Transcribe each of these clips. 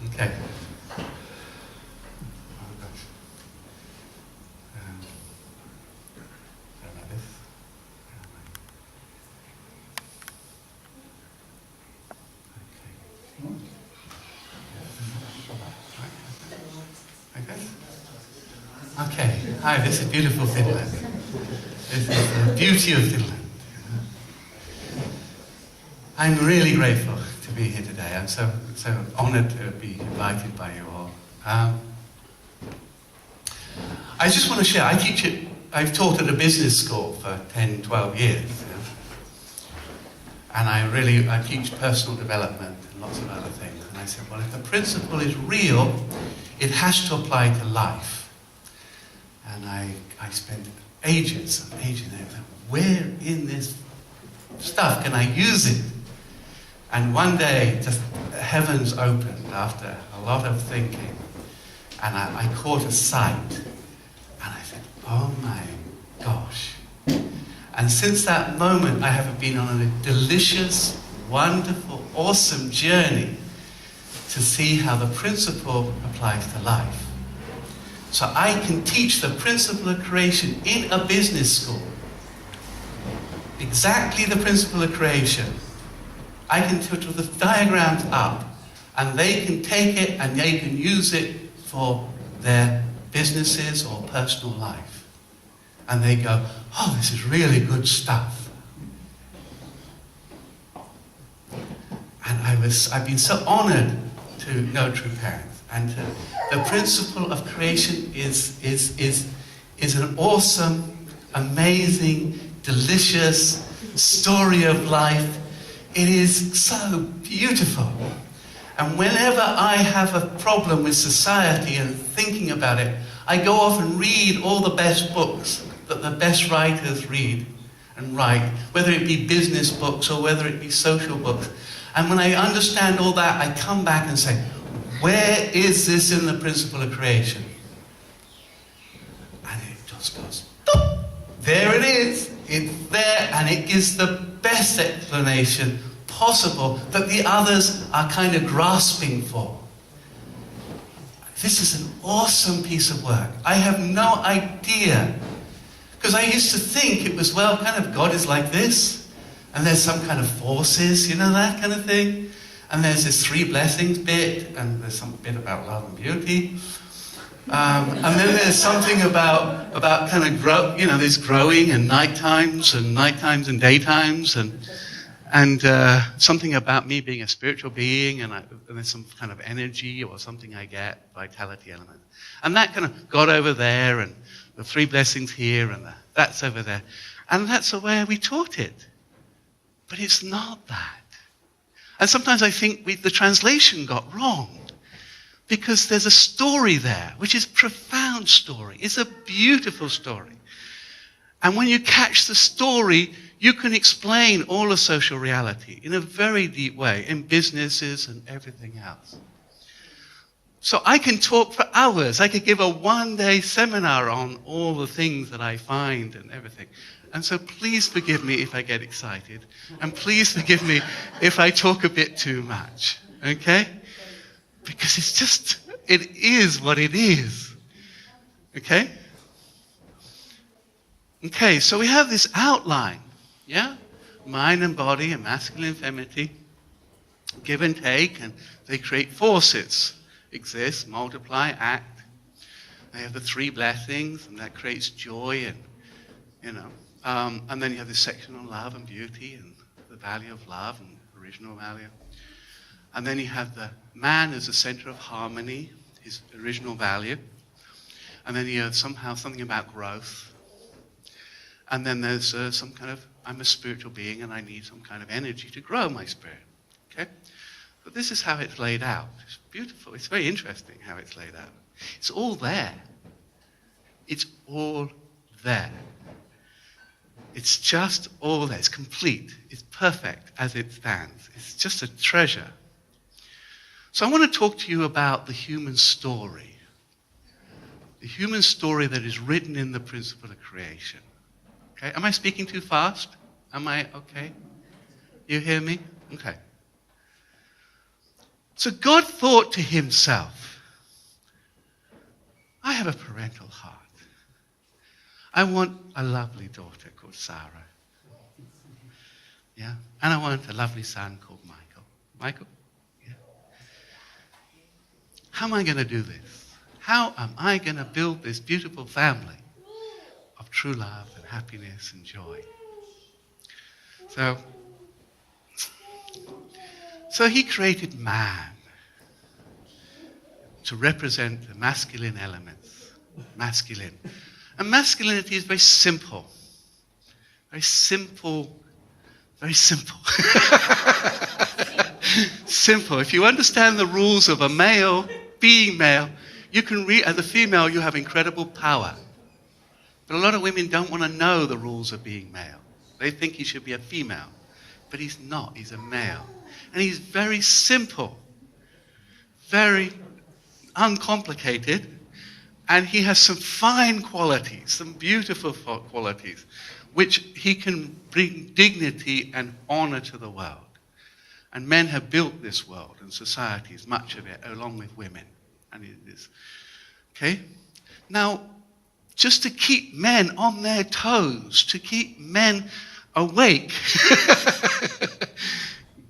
Okay. Sorry about this. Okay. Okay. Hi, this is beautiful Finland. This is the beauty of Finland. I'm really grateful to be here today. I'm so honoured to be invited by you all. I just want to share. I've taught at a business school for 10, 12 years. And I teach personal development and lots of other things. And I said, well, if the principle is real, it has to apply to life. And I spent ages there. Where in this stuff can I use it? And one day, just the heavens opened after a lot of thinking, and I caught a sight, and I said, oh my gosh. And since that moment, I have been on a delicious, wonderful, awesome journey to see how the principle applies to life. So I can teach the principle of creation in a business school. Exactly the principle of creation. I can put the diagrams up, and they can take it and they can use it for their businesses or personal life. And they go, oh, this is really good stuff. And I've been so honored to know True Parents. And the principle of creation is an awesome, amazing, delicious story of life. It is so beautiful. And whenever I have a problem with society and thinking about it, I go off and read all the best books that the best writers read and write, whether it be business books or whether it be social books. And when I understand all that, I come back and say, where is this in the principle of creation? And it just goes, boop, there it is. It's there, and it gives the best explanation possible that the others are kind of grasping for. This is an awesome piece of work. I have no idea. Because I used to think it was, well, kind of God is like this, and there's some kind of forces, you know, that kind of thing. And there's this 3 blessings bit, and there's some bit about love and beauty. And then there's something about kind of there's growing and night times and daytimes, and something about me being a spiritual being, and there's some kind of energy or something I get, vitality element. And that kind of got over there, and the 3 blessings here, and that's over there. And that's the way we taught it. But it's not that. And sometimes I think the translation got wrong. Because there's a story there, which is a profound story. It's a beautiful story. And when you catch the story, you can explain all of social reality in a very deep way, in businesses and everything else. So I can talk for hours. I could give a 1-day seminar on all the things that I find and everything. And so please forgive me if I get excited. And please forgive me if I talk a bit too much. Okay? Because it is what it is. Okay? Okay, so we have this outline, yeah? Mind and body and masculine and femininity, give and take, and they create forces. Exist, multiply, act. They have the 3 blessings, and that creates joy, and, and then you have this section on love and beauty and the value of love and original value. And then you have the man as the center of harmony, his original value. And then you have somehow something about growth. And then there's some kind of, I'm a spiritual being and I need some kind of energy to grow my spirit. Okay? But this is how it's laid out. It's beautiful. It's very interesting how it's laid out. It's all there. It's all there. It's just all there. It's complete. It's perfect as it stands. It's just a treasure. So I want to talk to you about the human story. The human story that is written in the principle of creation. Okay? Am I speaking too fast? Am I okay? You hear me? Okay. So God thought to himself, I have a parental heart. I want a lovely daughter called Sarah. Yeah? And I want a lovely son called Michael. Michael? Yeah. How am I going to do this? How am I going to build this beautiful family of true love and happiness and joy? So he created man to represent the masculine elements. Masculine. And masculinity is very simple. Very simple. Very simple. Simple. If you understand the rules of a male, being male, you can as a female, you have incredible power. But a lot of women don't want to know the rules of being male. They think he should be a female. But he's not. He's a male. And he's very simple. Very uncomplicated. And he has some fine qualities, some beautiful qualities, which he can bring dignity and honor to the world. And men have built this world and societies, much of it, along with women. And it is. Okay? Now, just to keep men on their toes, to keep men awake,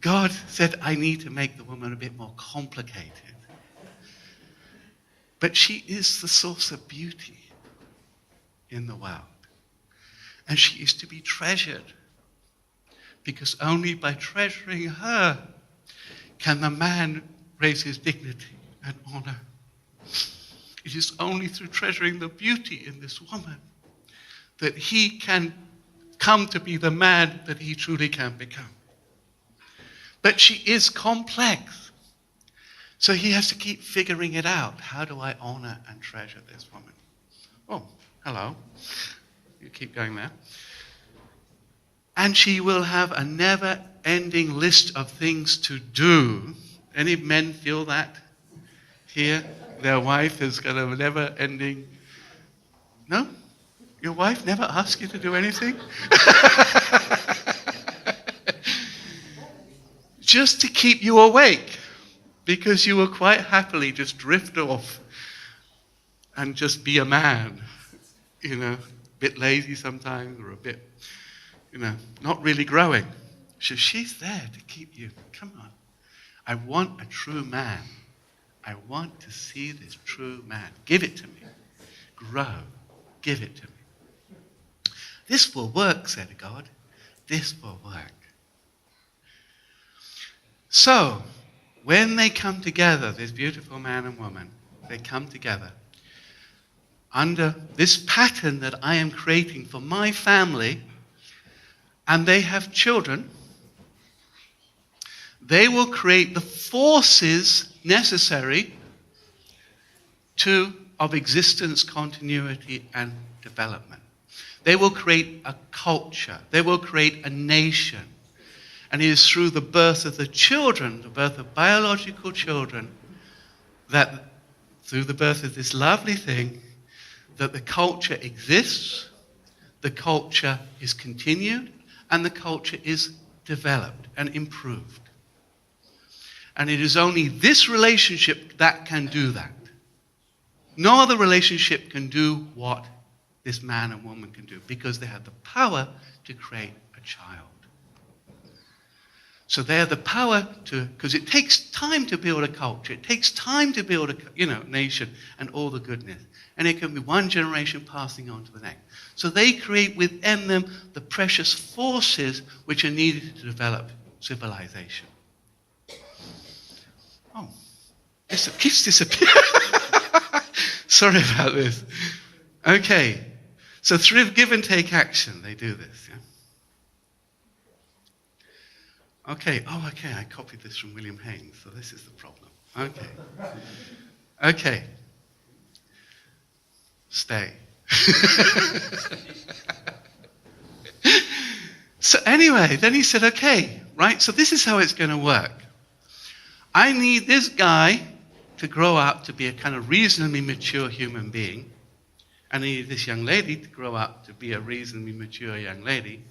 God said, I need to make the woman a bit more complicated. But she is the source of beauty in the world. And she is to be treasured. Because only by treasuring her can the man raise his dignity and honor. It is only through treasuring the beauty in this woman that he can come to be the man that he truly can become. But she is complex. So he has to keep figuring it out. How do I honor and treasure this woman? Oh, hello. You keep going there. And she will have a never-ending list of things to do. Any men feel that here? Their wife has got a never-ending... No? Your wife never asks you to do anything? Just to keep you awake. Because you will quite happily just drift off and just be a man. You know, a bit lazy sometimes or a bit, not really growing. So she's there to keep you. Come on. I want a true man. I want to see this true man. Give it to me. Grow. Give it to me. This will work, said God. This will work. So, when they come together, this beautiful man and woman, they come together under this pattern that I am creating for my family, and they have children, they will create the forces necessary of existence, continuity, and development. They will create a culture. They will create a nation. And it is through the birth of the children, the birth of biological children, that through the birth of this lovely thing, that the culture exists, the culture is continued, and the culture is developed and improved. And it is only this relationship that can do that. No other relationship can do what this man and woman can do, because they have the power to create a child. So they have the power to, because it takes time to build a culture. It takes time to build a nation and all the goodness. And it can be one generation passing on to the next. So they create within them the precious forces which are needed to develop civilization. Oh, it keeps disappearing. Sorry about this. Okay, so through give and take action, they do this. Yeah? Okay, I copied this from William Haynes, so this is the problem. Okay. Stay. So anyway, then he said, okay, right, so this is how it's going to work. I need this guy to grow up to be a kind of reasonably mature human being. And I need this young lady to grow up to be a reasonably mature young lady.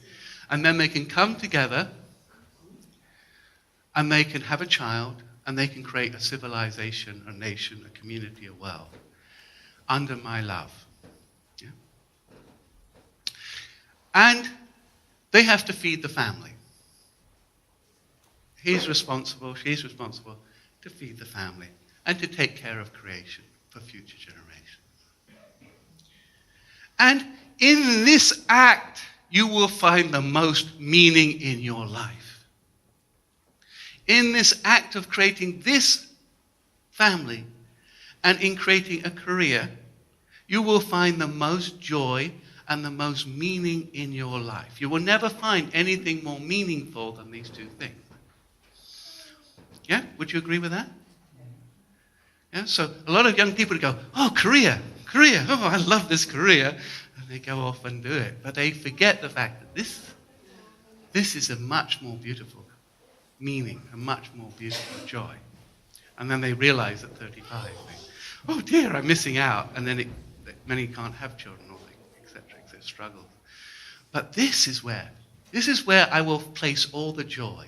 And then they can come together and they can have a child, and they can create a civilization, a nation, a community, a world under my love. Yeah? And they have to feed the family. He's responsible, she's responsible to feed the family and to take care of creation for future generations. And in this act, you will find the most meaning in your life. In this act of creating this family and in creating a career, you will find the most joy and the most meaning in your life. You will never find anything more meaningful than these two things. Yeah? Would you agree with that? Yeah? So a lot of young people go, oh, career, oh, I love this career. And they go off and do it. But they forget the fact that this is a much more beautiful meaning, a much more beautiful joy. And then they realize at 35, oh dear, I'm missing out. And then many can't have children, or etc., struggle. But this is where I will place all the joy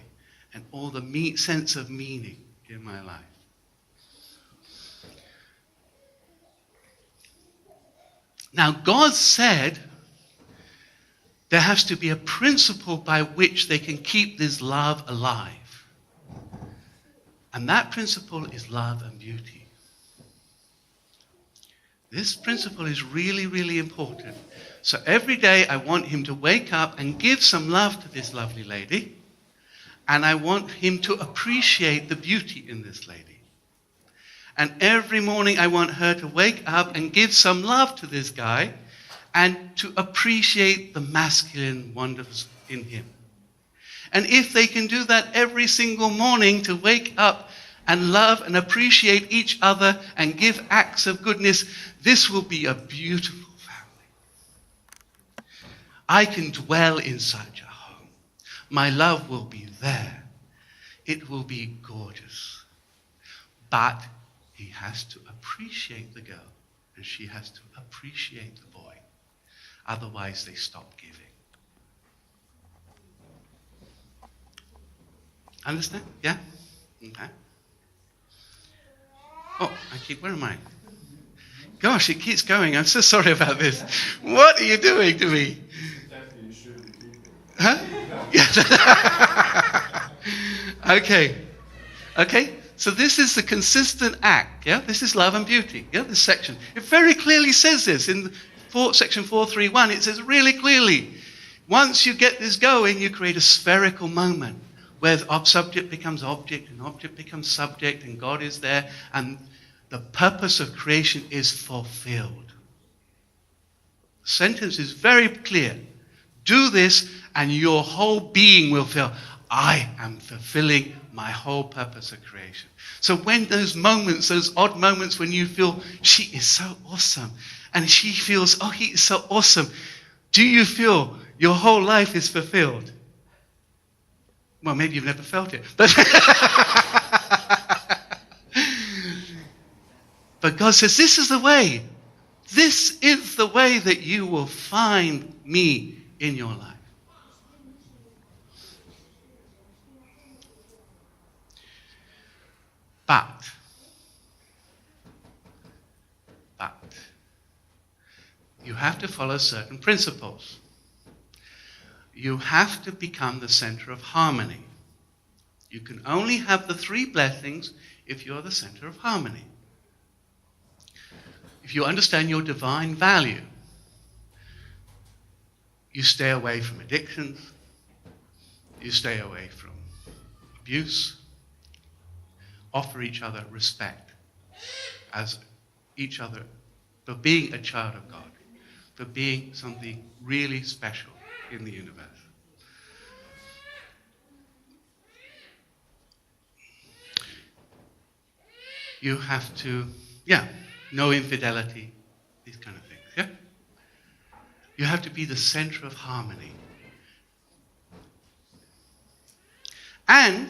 and all the sense of meaning in my life. Now, God said there has to be a principle by which they can keep this love alive. And that principle is love and beauty. This principle is really, really important. So every day I want him to wake up and give some love to this lovely lady. And I want him to appreciate the beauty in this lady. And every morning I want her to wake up and give some love to this guy and to appreciate the masculine wonders in him. And if they can do that every single morning, to wake up and love and appreciate each other and give acts of goodness, this will be a beautiful family. I can dwell in such a home. My love will be there. It will be gorgeous. But he has to appreciate the girl, and she has to appreciate the boy. Otherwise, they stop giving. Understand? Yeah? Okay. Oh, where am I? Gosh, it keeps going. I'm so sorry about this. What are you doing to me? Huh? Yeah. Okay. So this is the consistent act. Yeah. This is love and beauty. Yeah. This section. It very clearly says this in section 431. It says really clearly, once you get this going, you create a spherical moment where subject becomes object and object becomes subject, and God is there, and the purpose of creation is fulfilled. The sentence is very clear. Do this and your whole being will feel, I am fulfilling my whole purpose of creation. So when those moments, those odd moments when you feel, she is so awesome, and she feels, oh, he is so awesome, do you feel your whole life is fulfilled? Well, maybe you've never felt it. But God says, this is the way. This is the way that you will find me in your life. But you have to follow certain principles. You have to become the center of harmony. You can only have the 3 blessings if you're the center of harmony. If you understand your divine value, you stay away from addictions, you stay away from abuse, offer each other respect as each other for being a child of God, for being something really special in the universe. You have to, no infidelity, these kind of things, yeah? You have to be the center of harmony. And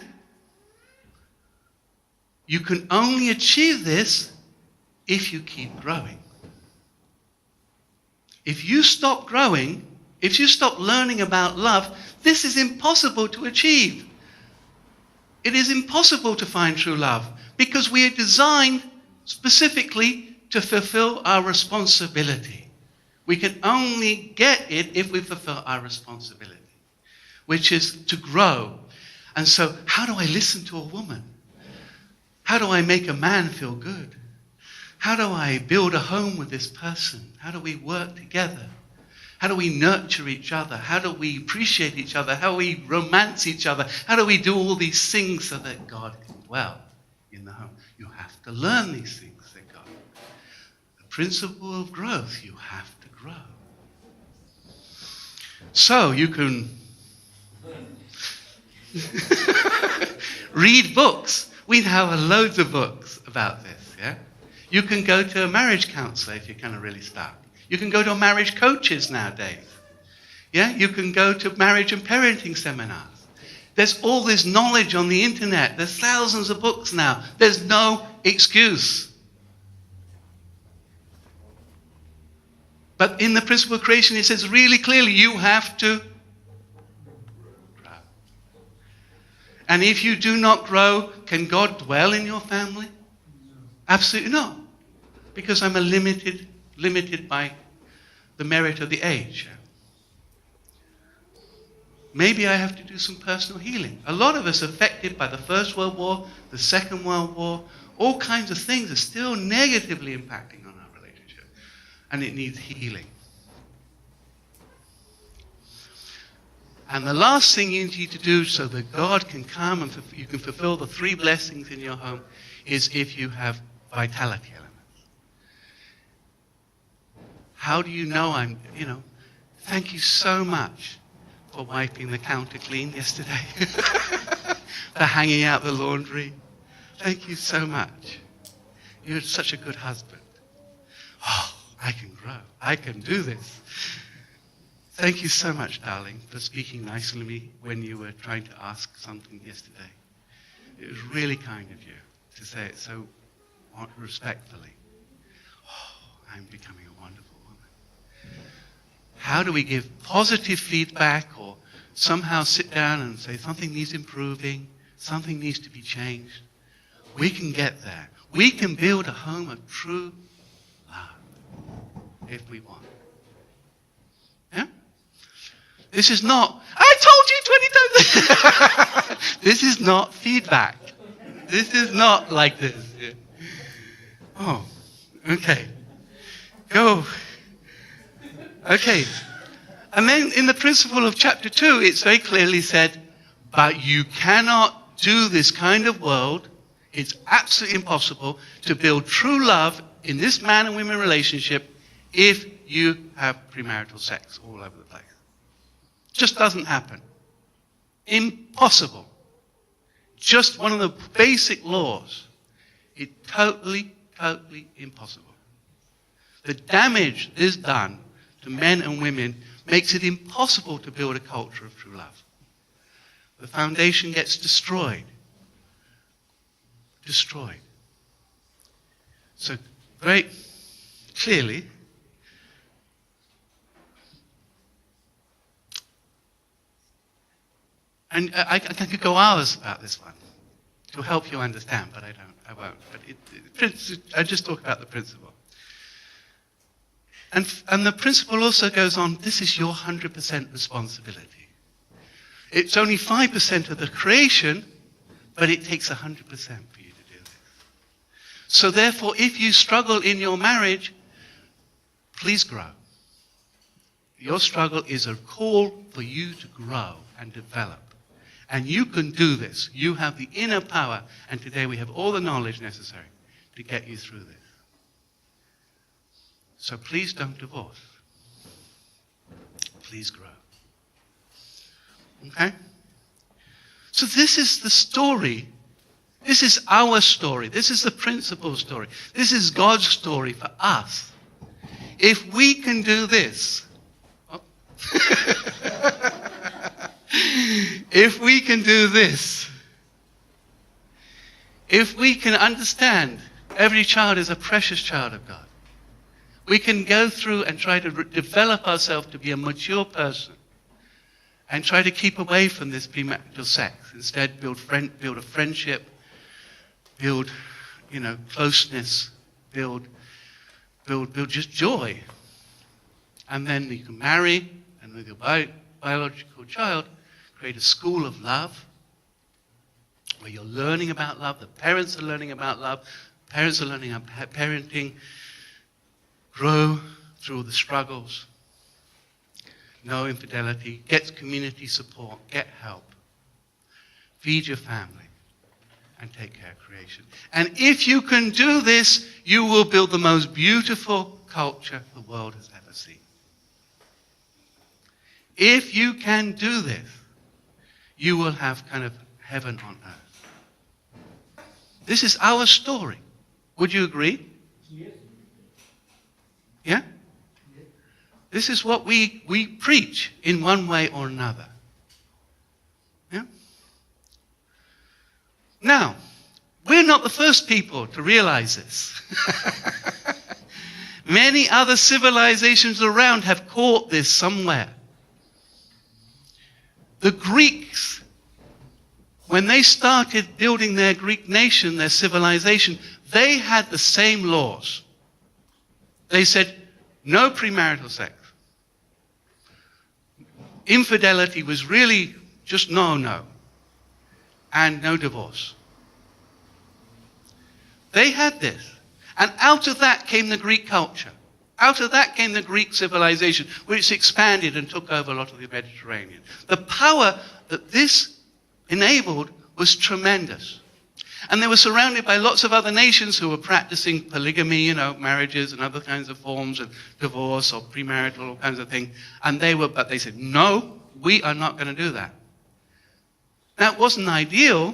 you can only achieve this if you keep growing. If you stop growing, if you stop learning about love, this is impossible to achieve. It is impossible to find true love because we are designed specifically to fulfill our responsibility. We can only get it if we fulfill our responsibility, which is to grow. And so, how do I listen to a woman? How do I make a man feel good? How do I build a home with this person? How do we work together? How do we nurture each other? How do we appreciate each other? How do we romance each other? How do we do all these things so that God can dwell in the home? You have to learn these things, said God. The principle of growth, you have to grow. So you can read books. We have loads of books about this, yeah? You can go to a marriage counselor if you're kind of really stuck. You can go to marriage coaches nowadays. Yeah? You can go to marriage and parenting seminars. There's all this knowledge on the internet. There's thousands of books now. There's no excuse. But in the principle of creation, it says really clearly, you have to grow. And if you do not grow, can God dwell in your family? Absolutely not. Because I'm limited by the merit of the age. Maybe I have to do some personal healing. A lot of us are affected by the First World War, the Second World War. All kinds of things are still negatively impacting on our relationship. And it needs healing. And the last thing you need to do so that God can come and you can fulfill the 3 blessings in your home is if you have vitality elements. How do you know thank you so much for wiping the counter clean yesterday, for hanging out the laundry. Thank you so much. You're such a good husband. Oh, I can grow. I can do this. Thank you so much, darling, for speaking nicely to me when you were trying to ask something yesterday. It was really kind of you to say it so respectfully. Oh, I'm becoming a wonderful woman. How do we give positive feedback or somehow sit down and say something needs improving, something needs to be changed? We can get there. We can build a home of true love if we want. Yeah? This is not, I told you 20 times. This is not feedback. This is not like this. Yeah. Oh, okay. Go. Okay. And then in the principle of chapter 2, it's very clearly said, but you cannot do this kind of world. It's absolutely impossible to build true love in this man and women relationship if you have premarital sex all over the place. Just doesn't happen. Impossible. Just one of the basic laws. It's totally impossible. The damage is done to men and women makes it impossible to build a culture of true love. The foundation gets destroyed. Destroyed. So, very clearly, and I could go hours about this one to help you understand, but I won't. But I just talk about the principle. And the principle also goes on, this is your 100% responsibility. It's only 5% of the creation, but it takes 100% for you to do this. So therefore, if you struggle in your marriage, please grow. Your struggle is a call for you to grow and develop. And you can do this. You have the inner power, and today we have all the knowledge necessary to get you through this. So please don't divorce. Please grow. Okay? So this is the story. This is our story. This is the principle story. This is God's story for us. If we can do this, if we can do this, if we can understand every child is a precious child of God, we can go through and try to develop ourselves to be a mature person and try to keep away from this premarital sex. Instead, build a friendship, build, closeness, build just joy. And then you can marry, and with your biological child, create a school of love, where you're learning about love, the parents are learning about love, parents are learning about parenting, grow through the struggles, no infidelity, get community support, get help, feed your family, and take care of creation. And if you can do this, you will build the most beautiful culture the world has ever seen. If you can do this, you will have kind of heaven on earth. This is our story. Would you agree? Yes. Yeah? This is what we preach in one way or another. Yeah? Now, we're not the first people to realize this. Many other civilizations around have caught this somewhere. The Greeks, when they started building their Greek nation, their civilization, they had the same laws. They said, no premarital sex. Infidelity was really just no. And no divorce. They had this. And out of that came the Greek culture. Out of that came the Greek civilization, which expanded and took over a lot of the Mediterranean. The power that this enabled was tremendous. And they were surrounded by lots of other nations who were practicing polygamy, marriages and other kinds of forms of divorce or premarital, all kinds of things. But they said, no, we are not going to do that. Now, it wasn't ideal.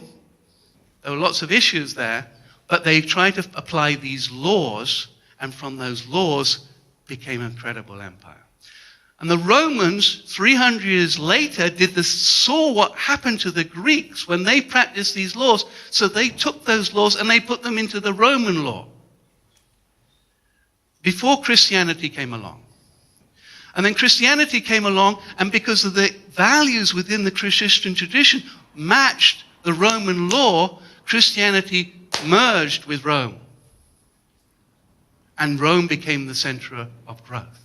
There were lots of issues there, but they tried to apply these laws, and from those laws became an incredible empire. And the Romans, 300 years later, saw what happened to the Greeks when they practiced these laws. So they took those laws and they put them into the Roman law. Before Christianity came along. And then Christianity came along, and because of the values within the Christian tradition matched the Roman law, Christianity merged with Rome. And Rome became the center of growth.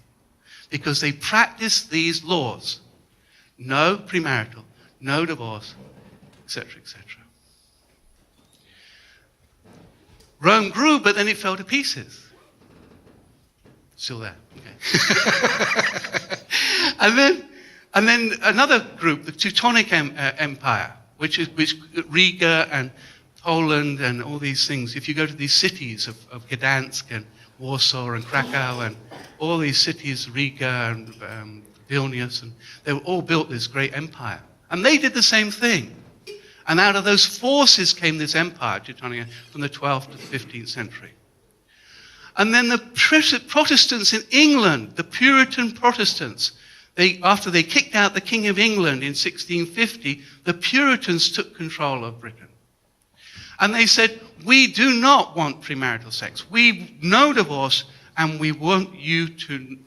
Because they practiced these laws. No premarital, no divorce, etc., etc. Rome grew, but then it fell to pieces. Still there. Okay. and then another group, the Teutonic Empire, which Riga and Poland and all these things. If you go to these cities of Gdansk and Warsaw and Krakow and all these cities, Riga and Vilnius, and they were all built this great empire. And they did the same thing. And out of those forces came this empire, Teutonic, from the 12th to the 15th century. And then the Protestants in England, the Puritan Protestants, after they kicked out the King of England in 1650, the Puritans took control of Britain. And they said, we do not want premarital sex. We no divorce, and we want you to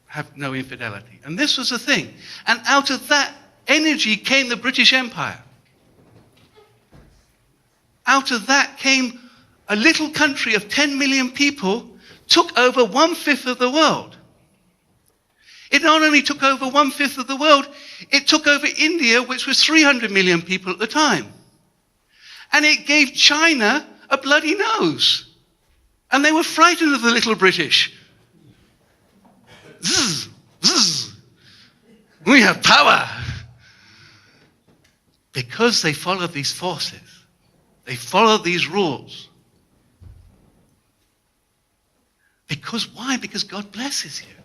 have no infidelity. And this was the thing. And out of that energy came the British Empire. Out of that came a little country of 10 million people, took over 1/5 of the world. It not only took over 1/5 of the world, it took over India, which was 300 million people at the time. And it gave China a bloody nose. And they were frightened of the little British. Zzz, zzz. We have power. Because they followed these forces. They followed these rules. Because why? Because God blesses you.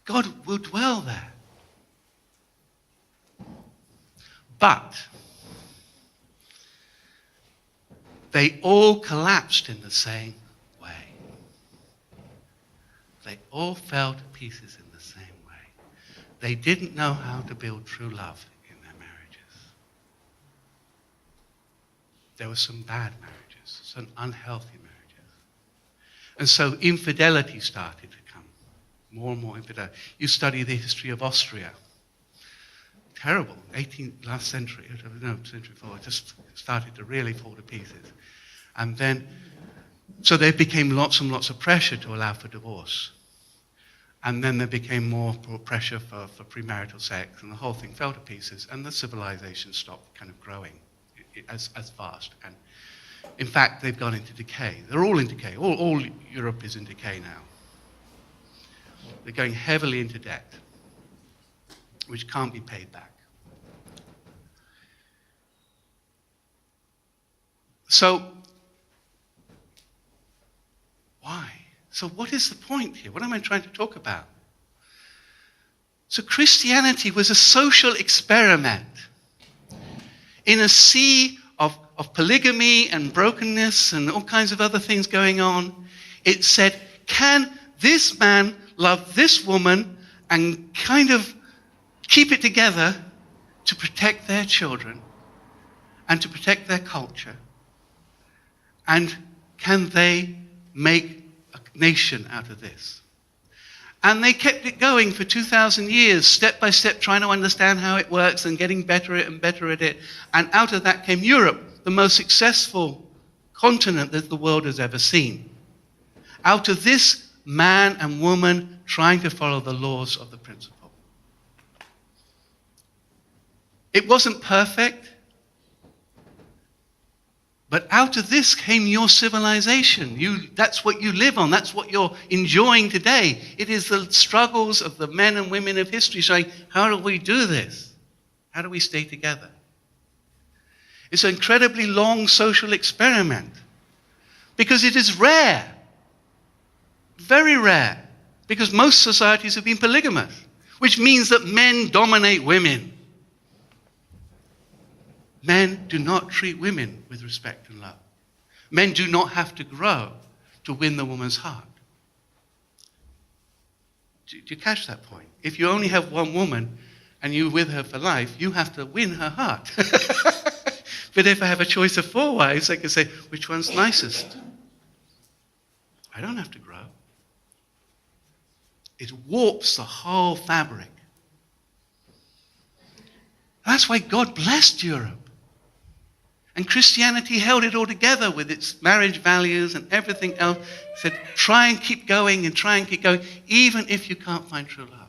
God will dwell there. But they all collapsed in the same way. They all fell to pieces in the same way. They didn't know how to build true love in their marriages. There were some bad marriages, some unhealthy marriages. And so infidelity started to come. More and more infidelity. You study the history of Austria. terrible. Last century, century before, it just started to really fall to pieces. And then, so there became lots and lots of pressure to allow for divorce. And then there became more pressure for premarital sex, and the whole thing fell to pieces, and the civilization stopped kind of growing as fast. And in fact, they've gone into decay. They're all in decay. All Europe is in decay now. They're going heavily into debt, which can't be paid back. So, why? So what is the point here? What am I trying to talk about? So Christianity was a social experiment in a sea of polygamy and brokenness and all kinds of other things going on. It said, can this man love this woman and kind of keep it together to protect their children and to protect their culture? And can they make a nation out of this? And they kept it going for 2,000 years, step by step, trying to understand how it works and getting better at it and better at it. And out of that came Europe, the most successful continent that the world has ever seen. Out of this, man and woman trying to follow the laws of the principle. It wasn't perfect, but out of this came your civilization. That's what you live on. That's what you're enjoying today. It is the struggles of the men and women of history saying, how do we do this? How do we stay together? It's an incredibly long social experiment because it is rare, very rare, because most societies have been polygamous, which means that men dominate women. Men do not treat women with respect and love. Men do not have to grow to win the woman's heart. Do you catch that point? If you only have one woman and you're with her for life, you have to win her heart. But if I have a choice of 4 wives, I can say, which one's nicest? I don't have to grow. It warps the whole fabric. That's why God blessed Europe. And Christianity held it all together with its marriage values and everything else. It said, try and keep going and try and keep going, even if you can't find true love.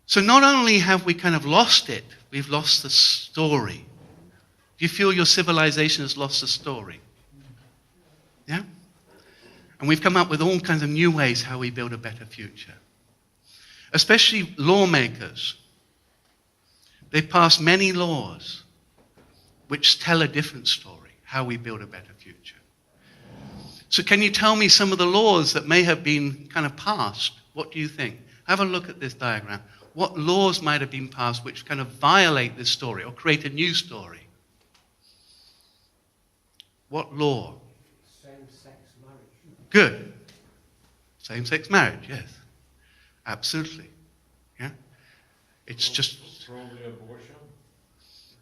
So not only have we kind of lost it, we've lost the story. Do you feel your civilization has lost the story? Yeah? And we've come up with all kinds of new ways how we build a better future. Especially lawmakers. They've passed many laws which tell a different story, how we build a better future. So can you tell me some of the laws that may have been kind of passed? What do you think? Have a look at this diagram. What laws might have been passed which kind of violate this story or create a new story? What law? Same-sex marriage. Good. Same-sex marriage, yes. Absolutely. Yeah? It's just... Probably abortion.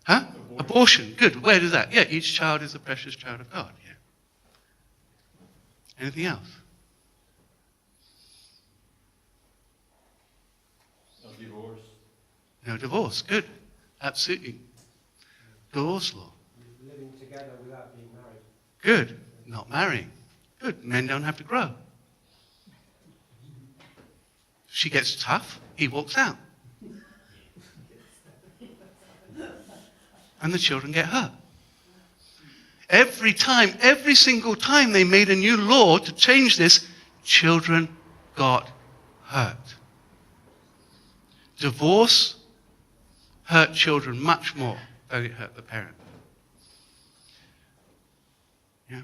Huh? Abortion. Good. Where does that? Yeah, each child is a precious child of God. Yeah. Anything else? No divorce. No divorce. Good. Absolutely. Divorce law. Living together without being married. Good. Not marrying. Good. Men don't have to grow. She gets tough, he walks out. And the children get hurt. Every single time they made a new law to change this, children got hurt. Divorce hurt children much more than it hurt the parent. Yeah?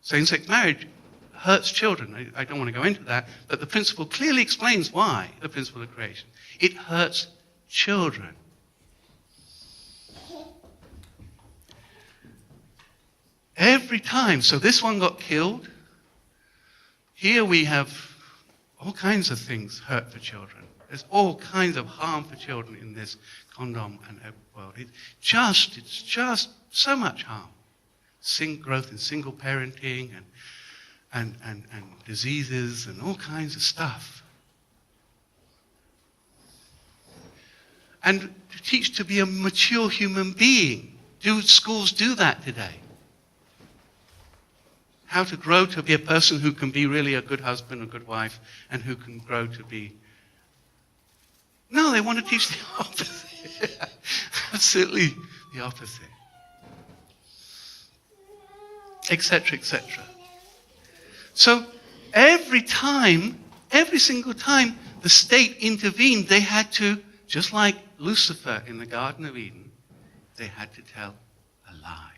Same-sex marriage hurts children. I don't want to go into that, but the principle clearly explains why, the principle of creation. It hurts children. Every time. So this one got killed. Here we have all kinds of things hurt for children. There's all kinds of harm for children in this condom and world. It's just so much harm. growth in single parenting and diseases and all kinds of stuff. And to teach to be a mature human being. Do schools do that today? How to grow to be a person who can be really a good husband, a good wife, and who can grow to be... No, they want to teach the opposite. Absolutely the opposite. Etc., etc. So every single time the state intervened, they had to, just like Lucifer in the Garden of Eden, they had to tell a lie.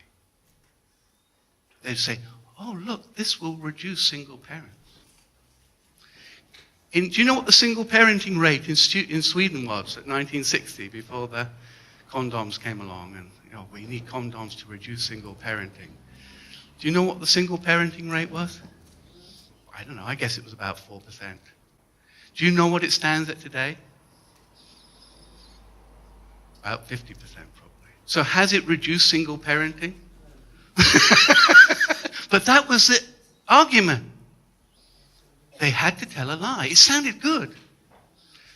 They'd say, oh, look, this will reduce single parents. Do you know what the single parenting rate in Sweden was at 1960, before the condoms came along? And we need condoms to reduce single parenting. Do you know what the single parenting rate was? I don't know, I guess it was about 4%. Do you know what it stands at today? About 50% probably. So has it reduced single parenting? But that was the argument. They had to tell a lie. It sounded good.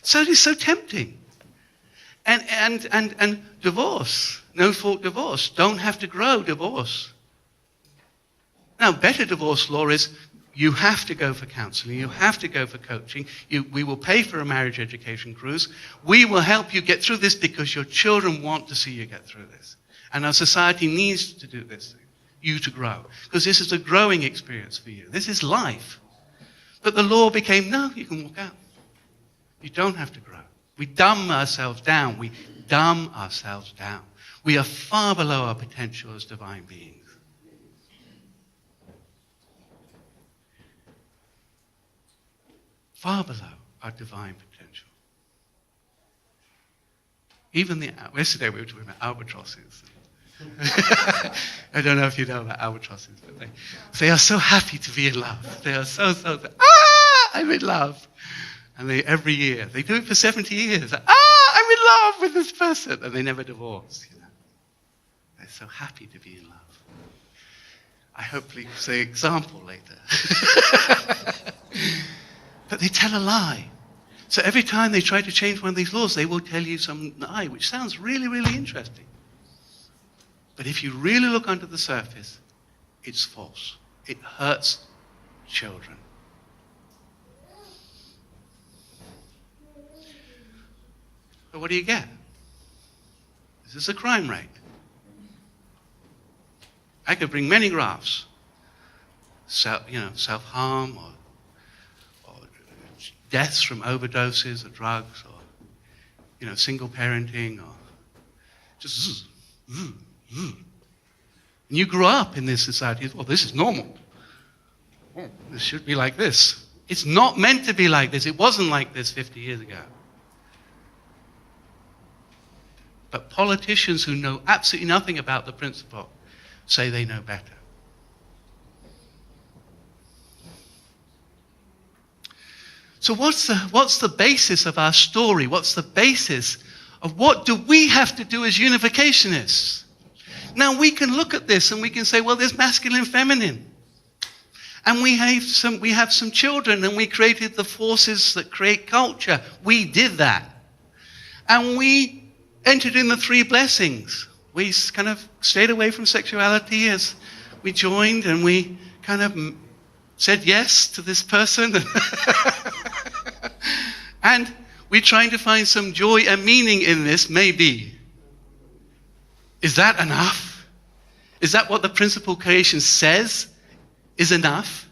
So it is so tempting. And divorce, no fault divorce, don't have to grow divorce. Now, better divorce law is you have to go for counseling, you have to go for coaching, we will pay for a marriage education cruise, we will help you get through this because your children want to see you get through this. And our society needs to do this, you to grow. Because this is a growing experience for you. This is life. But the law became, no, you can walk out. You don't have to grow. We dumb ourselves down. We dumb ourselves down. We are far below our potential as divine beings. Far below our divine potential. Even yesterday we were talking about albatrosses. I don't know if you know about albatrosses, but they are so happy to be in love. They are so, I'm in love. And every year, they do it for 70 years. I'm in love with this person. And they never divorce. They're so happy to be in love. I hopefully say example later. But they tell a lie. So every time they try to change one of these laws, they will tell you some lie, which sounds really, really interesting. But if you really look under the surface, it's false. It hurts children. So what do you get? This is a crime rate. I could bring many graphs. Self-harm or deaths from overdoses or drugs or, single parenting or just And you grew up in this society, well, this is normal. Oh, this should be like this. It's not meant to be like this. It wasn't like this 50 years ago. But politicians who know absolutely nothing about the principle say they know better. So what's the basis of our story? What's the basis of what do we have to do as unificationists? Now we can look at this and we can say, well, there's masculine and feminine. And we have some children and we created the forces that create culture. We did that. And we entered in the 3 blessings. We kind of stayed away from sexuality as we joined and we kind of said yes to this person. And we're trying to find some joy and meaning in this, maybe. Is that enough? Is that what the principle creation says is enough?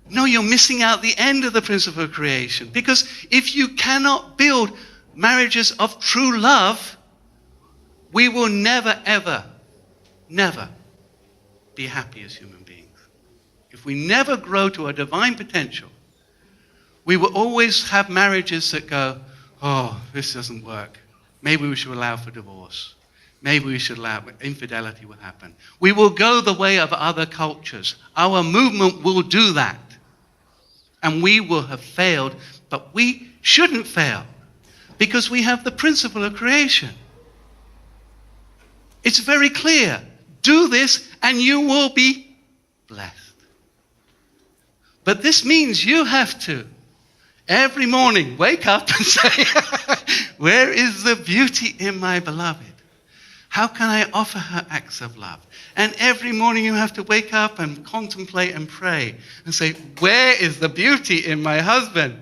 No, you're missing out the end of the principle of creation. Because if you cannot build marriages of true love, we will never, ever, never be happy as human beings. If we never grow to a divine potential, we will always have marriages that go, oh, this doesn't work. Maybe we should allow for divorce. Maybe we should allow infidelity will happen. We will go the way of other cultures. Our movement will do that. And we will have failed, but we shouldn't fail because we have the principle of creation. It's very clear. Do this and you will be blessed. But this means you have to, every morning, wake up and say, where is the beauty in my beloved? How can I offer her acts of love? And every morning you have to wake up and contemplate and pray and say, where is the beauty in my husband?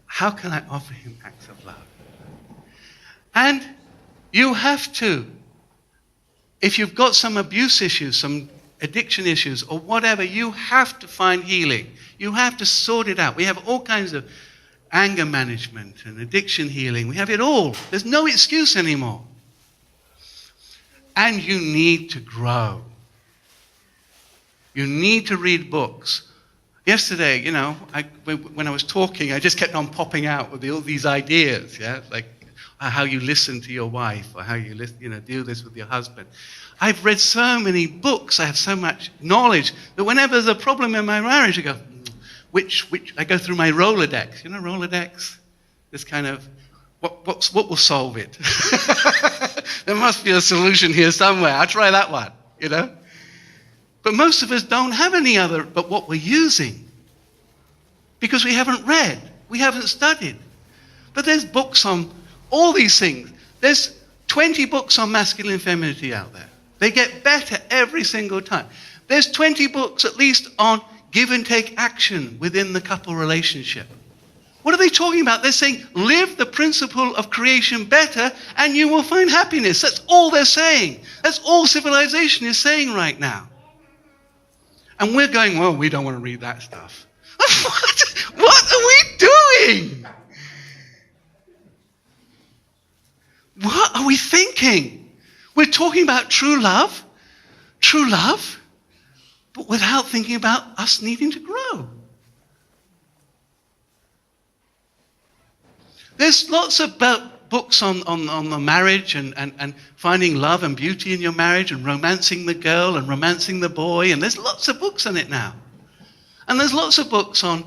How can I offer him acts of love? And you have to, if you've got some abuse issues, some addiction issues or whatever, you have to find healing. You have to sort it out. We have all kinds of anger management and addiction healing. We have it all. There's no excuse anymore. And you need to grow. You need to read books. Yesterday, when I was talking, I just kept on popping out with all these ideas, like how you listen to your wife or how you do this with your husband. I've read so many books. I have so much knowledge that whenever there's a problem in my marriage, I go, which I go through my Rolodex. Rolodex? This kind of, what will solve it? There must be a solution here somewhere. I'll try that one, But most of us don't have any other but what we're using. Because we haven't read. We haven't studied. But there's books on all these things. There's 20 books on masculine and femininity out there. They get better every single time. There's 20 books at least on give and take action within the couple relationship. What are they talking about? They're saying, live the principle of creation better and you will find happiness. That's all they're saying. That's all civilization is saying right now. And we're going, well, we don't want to read that stuff. What are we doing? What are we thinking? We're talking about true love, but without thinking about us needing to grow. There's lots of books on the marriage and finding love and beauty in your marriage and romancing the girl and romancing the boy, and there's lots of books on it now. And there's lots of books on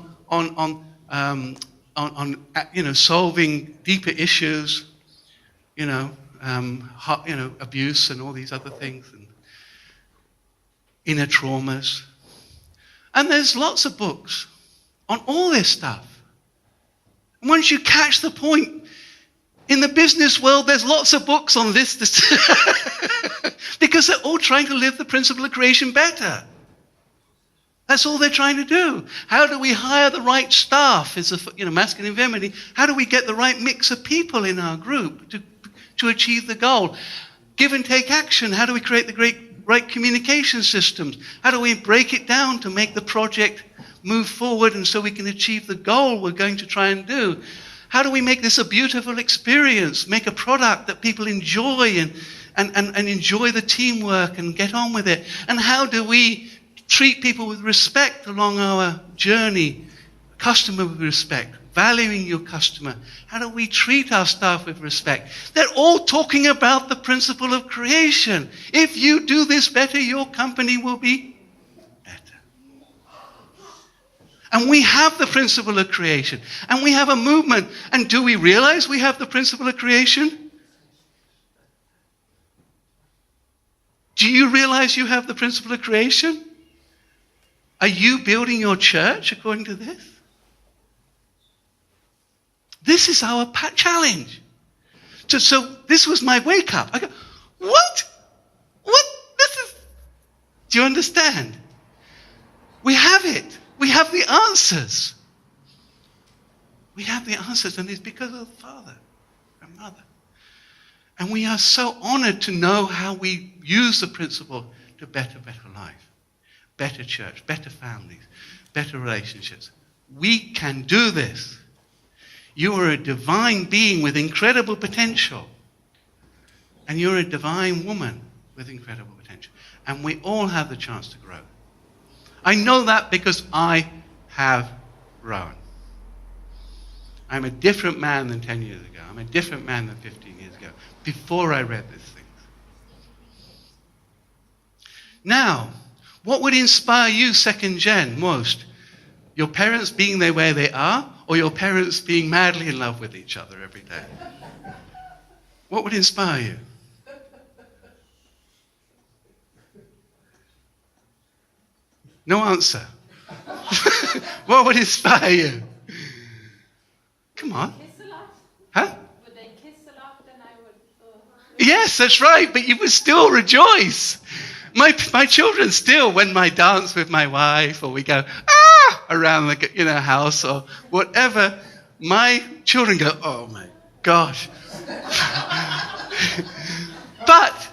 solving deeper issues, abuse and all these other things, and inner traumas. And there's lots of books on all this stuff. Once you catch the point, in the business world, there's lots of books on this because they're all trying to live the principle of creation better. That's all they're trying to do. How do we hire the right staff? It's masculine and feminine. How do we get the right mix of people in our group to achieve the goal? Give and take action. How do we create the right communication systems? How do we break it down to make the project move forward and so we can achieve the goal we're going to try and do? How do we make this a beautiful experience, make a product that people enjoy and enjoy the teamwork and get on with it? And how do we treat people with respect along our journey, customer with respect, valuing your customer? How do we treat our staff with respect? They're all talking about the principle of creation. If you do this better, your company will be better. And we have the principle of creation. And we have a movement. And do we realize we have the principle of creation? Do you realize you have the principle of creation? Are you building your church according to this? This is our challenge. So this was my wake up. I go, what? Do you understand? We have it. We have the answers. We have the answers, and it's because of the Father and Mother. And we are so honored to know how we use the principle to better life, better church, better families, better relationships. We can do this. You are a divine being with incredible potential. And you're a divine woman with incredible potential. And we all have the chance to grow. I know that because I have grown. I'm a different man than 10 years ago. I'm a different man than 15 years ago, before I read these things. Now, what would inspire you, second gen, most? Your parents being the way they are, or your parents being madly in love with each other every day? What would inspire you? No answer. What would inspire you? Come on. Kiss a lot? Huh? Would they kiss a lot? Then I would. Yes, that's right, but you would still rejoice. My children still, when I dance with my wife or we go, around the house or whatever, my children go, oh my gosh. But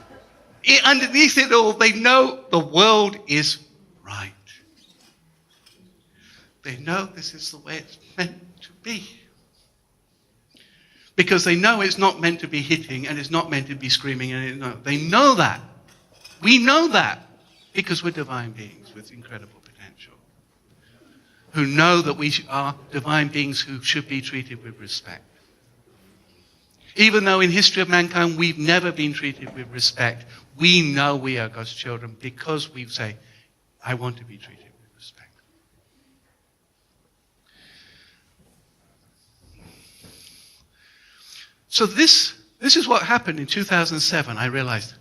underneath it all, they know the world is right. They know this is the way it's meant to be. Because they know it's not meant to be hitting and it's not meant to be screaming. They know that. We know that because we're divine beings with incredible potential. Who know that we are divine beings who should be treated with respect. Even though in history of mankind we've never been treated with respect, we know we are God's children because we say, I want to be treated with respect. So this is what happened in 2007. I realized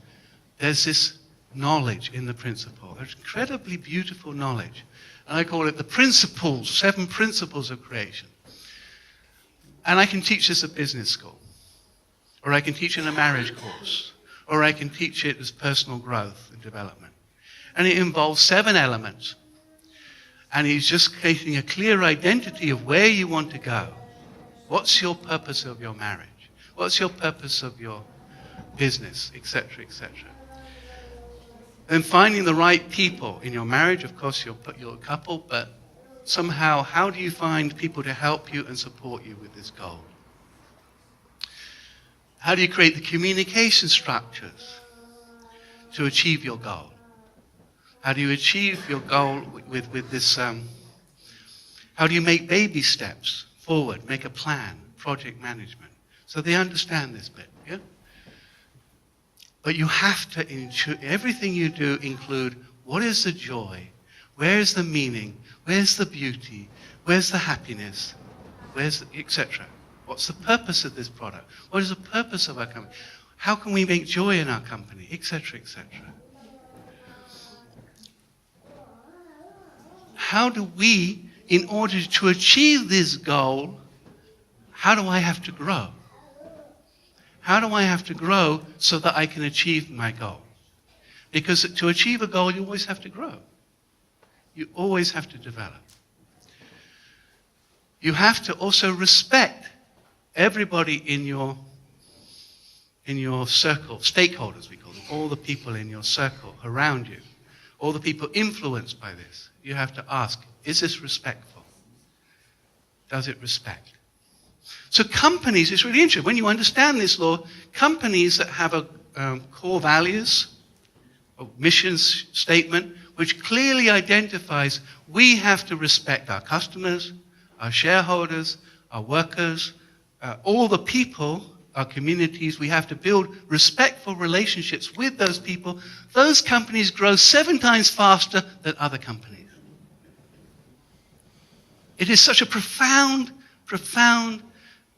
there's this knowledge in the principle. There's incredibly beautiful knowledge. And I call it the principles, 7 principles of creation. And I can teach this at business school. Or I can teach in a marriage course. Or I can teach it as personal growth and development. And it involves 7 elements. And he's just creating a clear identity of where you want to go. What's your purpose of your marriage? What's your purpose of your business, etc., etc. Then finding the right people in your marriage. Of course, you're a couple, but somehow, how do you find people to help you and support you with this goal? How do you create the communication structures to achieve your goal? How do you achieve your goal with this? How do you make baby steps forward, make a plan, project management? So they understand this bit, yeah? But you have to ensure everything you do include what is the joy, where is the meaning, where's the beauty, where's the happiness, where's etc. What's the purpose of this product? What is the purpose of our company? How can we make joy in our company, etc., etc. How do we, in order to achieve this goal, how do I have to grow? How do I have to grow so that I can achieve my goal? Because to achieve a goal, you always have to grow. You always have to develop. You have to also respect everybody in your circle, stakeholders we call them, all the people in your circle around you, all the people influenced by this. You have to ask, is this respectful? Does it respect? So companies, it's really interesting. When you understand this law, companies that have a core values, a mission statement, which clearly identifies we have to respect our customers, our shareholders, our workers, all the people, our communities. We have to build respectful relationships with those people. Those companies grow 7 times faster than other companies. It is such a profound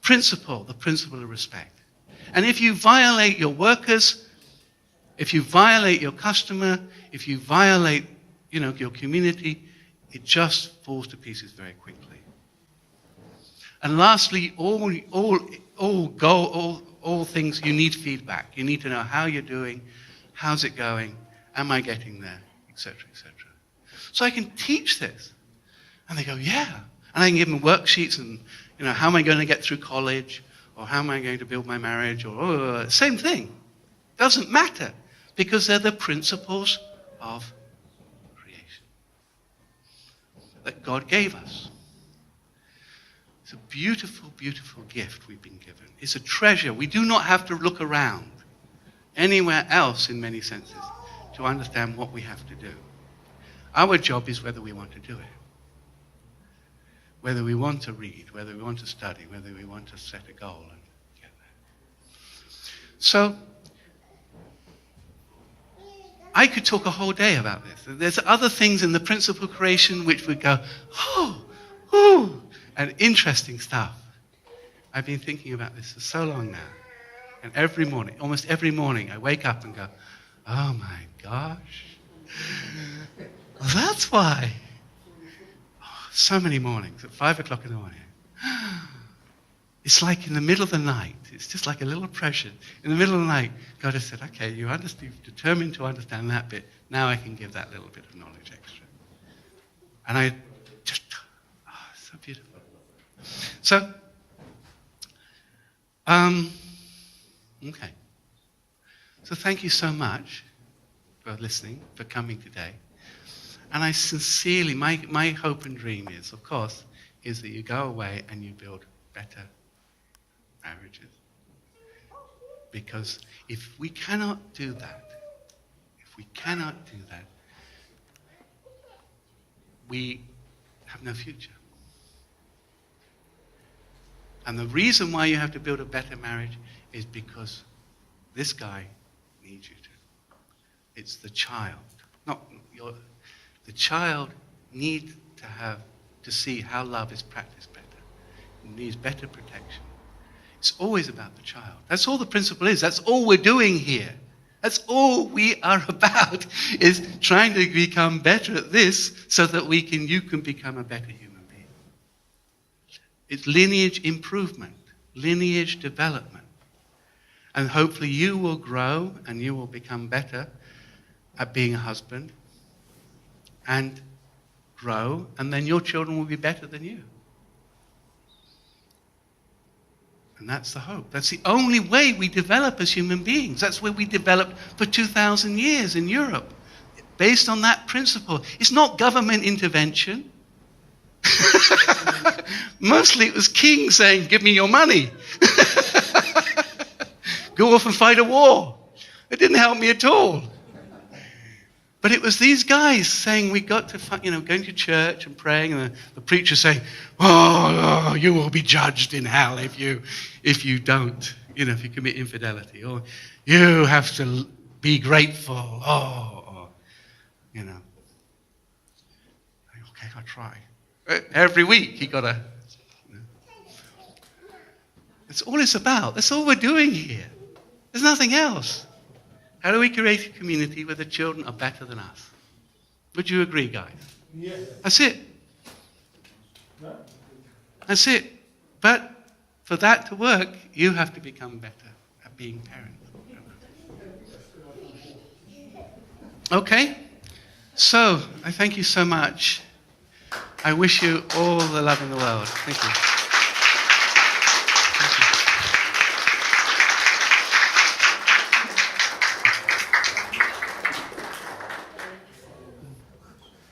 principle, the principle of respect. And if you violate your workers, if you violate your customer, if you violate, your community, it just falls to pieces very quickly. And lastly, all things, you need feedback. You need to know how you're doing, how's it going, am I getting there, etc., etc. So I can teach this. And they go, yeah. And I can give them worksheets and, how am I going to get through college? Or how am I going to build my marriage? Or same thing. Doesn't matter. Because they're the principles of creation that God gave us. It's a beautiful, beautiful gift we've been given. It's a treasure. We do not have to look around anywhere else in many senses to understand what we have to do. Our job is whether we want to do it. Whether we want to read, whether we want to study, whether we want to set a goal and get there. So, I could talk a whole day about this. There's other things in the principle of creation which would go, and interesting stuff. I've been thinking about this for so long now. And every morning, almost every morning, I wake up and go, oh my gosh. Well, that's why. Oh, so many mornings, at 5 o'clock in the morning. It's like in the middle of the night. It's just like a little impression. In the middle of the night, God has said, okay, you've determined to understand that bit. Now I can give that little bit of knowledge extra. And I just, so beautiful. So, okay. So thank you so much for listening, for coming today. And I sincerely, my hope and dream is, of course, is that you go away and you build better marriages. Because if we cannot do that, we have no future. And the reason why you have to build a better marriage is because this guy needs you to. It's the child, the child needs to see how love is practiced better. It needs better protection. It's always about the child. That's all the principle is. That's all we're doing here. That's all we are about, is trying to become better at this so that you can become a better human being. It's lineage improvement, lineage development. And hopefully you will grow and you will become better at being a husband and grow, and then your children will be better than you. And that's the hope. That's the only way we develop as human beings. That's where we developed for 2,000 years in Europe, based on that principle. It's not government intervention. Mostly it was kings saying, give me your money. Go off and fight a war. It didn't help me at all. But it was these guys saying we got to, going to church and praying, and the preacher saying, oh, you will be judged in hell if you don't, if you commit infidelity, or you have to be grateful, okay, I'll try. Every week he got a, That's all it's about. That's all we're doing here. There's nothing else. How do we create a community where the children are better than us? Would you agree, guys? Yes. That's it. That's it. But for that to work, you have to become better at being parents. Okay? So, I thank you so much. I wish you all the love in the world. Thank you.